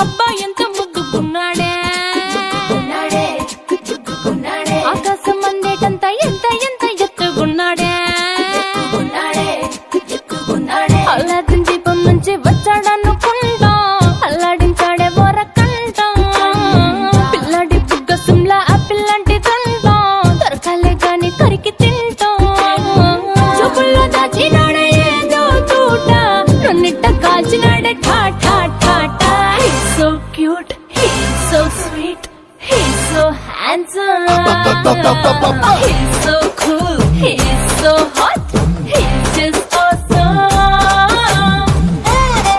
అబ్బా ఎంత ముద్దుకున్నాడే, ఆకాశం అందేటంత ఎంత ఎంత ఎత్తుకున్నాడే, అల్లాదిన్ దీపం నుంచి వచ్చాడనుకుంటా, అల్లాడించాడే బోరకంట, పిల్లాడి బుగ్గ సిమ్లా ఆపిల్ లాంటి దంతా, దొరకాలే గాని కరికి తింటా, చూపుల్లో దాచినాడే ఏదో తూట, నన్నిట్ట కాల్చినాడే ఠా ఠా ఠా ఠా. He's so cute, he's so sweet, he's so handsome, he's so cool, he's so hot.